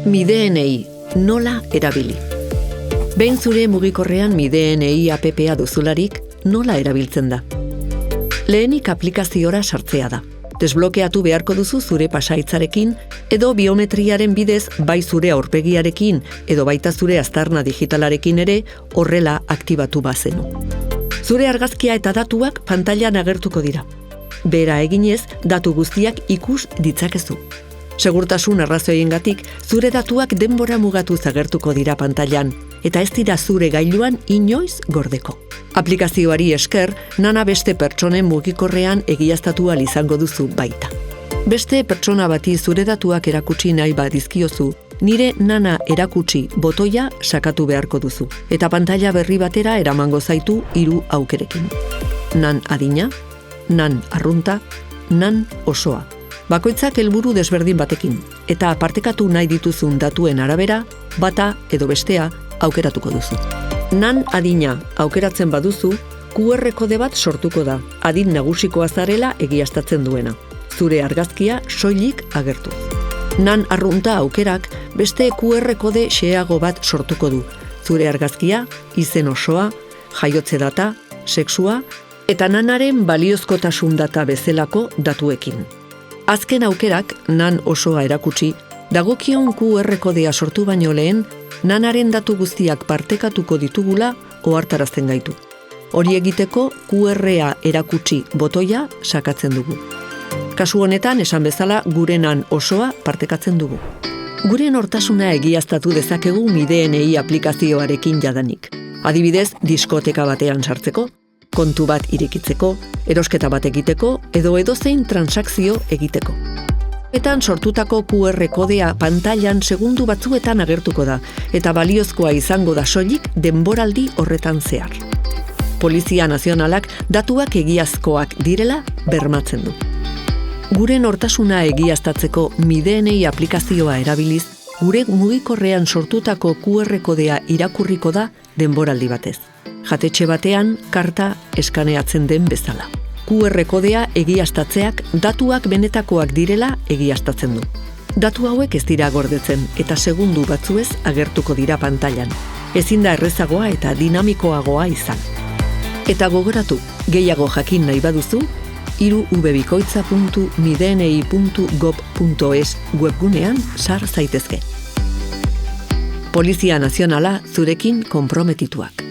Mi DNI, nola erabili? Behin zure mugikorrean Mi DNI app-a duzularik, nola erabiltzen da? Lehenik aplikaziora sartzea da. Desblokeatu beharko duzu zure pasaitzarekin, edo biometriaren bidez bai zure aurpegiarekin edo baita zure aztarna digitalarekin ere horrela aktibatu bazenu. Zure argazkia eta datuak pantailan agertuko dira. Bera eginez, datu guztiak ikus ditzakezu. Segurtasun arrazoiengatik, zure datuak denbora mugatuz agertuko dira pantailan, eta ez dira zure gailuan inoiz gordeko. Aplikazioari esker, nana beste pertsonen mugikorrean egiaztatu ahal izango duzu baita. Beste pertsona bati zure datuak erakutsi nahi badizkiozu, nire nana erakutsi botoia sakatu beharko duzu, eta pantaila berri batera eramango zaitu 3 aukerekin. Nan adina, nan arrunta, nan osoa. Bakoitzak helburu desberdin batekin, eta partekatu nahi dituzun datuen arabera, bata edo bestea aukeratuko duzu. Nan adina aukeratzen baduzu, QR kode bat sortuko da, adin nagusikoa zarela egiaztatzen duena. Zure argazkia soilik agertu. Nan arrunta aukerak beste QR kode xeago bat sortuko du. Zure argazkia, izen osoa, jaiotze data, sexua, eta nanaren baliozkotasun data bezalako datuekin. Azken aukerak, nan osoa erakutsi, dagokion QR kodea sortu baino lehen, nanaren datu guztiak partekatuko ditugula ohartarazten gaitu. Hori egiteko QR-a erakutsi botoia sakatzen dugu. Kasu honetan, esan bezala, gure nan osoa partekatzen dugu. Gure nortasuna egiaztatu dezakegu Mi DNI aplikazioarekin jadanik. Adibidez, diskoteka batean sartzeko, kontu bat irekitzeko, erosketa bat egiteko edo edozein transakzio egiteko. Etan sortutako QR kodea pantailan segundu batzuetan agertuko da, eta baliozkoa izango da soilik denboraldi horretan zehar. Polizia Nazionalak datuak egiazkoak direla bermatzen du. Gure nortasuna egiaztatzeko Mi DNI aplikazioa erabiliz, gure mugikorrean sortutako QR kodea irakurriko da denboraldi batez. Jatetxe batean karta eskaneatzen den bezala. QR kodea egiaztatzeak datuak benetakoak direla egiaztatzen du. Datu hauek ez dira gordetzen eta segundu batzuez agertuko dira pantailan. Ezin da errezagoa eta dinamikoagoa izan. Eta gogoratu, gehiago jakin nahi baduzu, 3ubikoitza.midni.gov.es webgunean sar zaitezke. Polizia Nazionala zurekin konprometituak.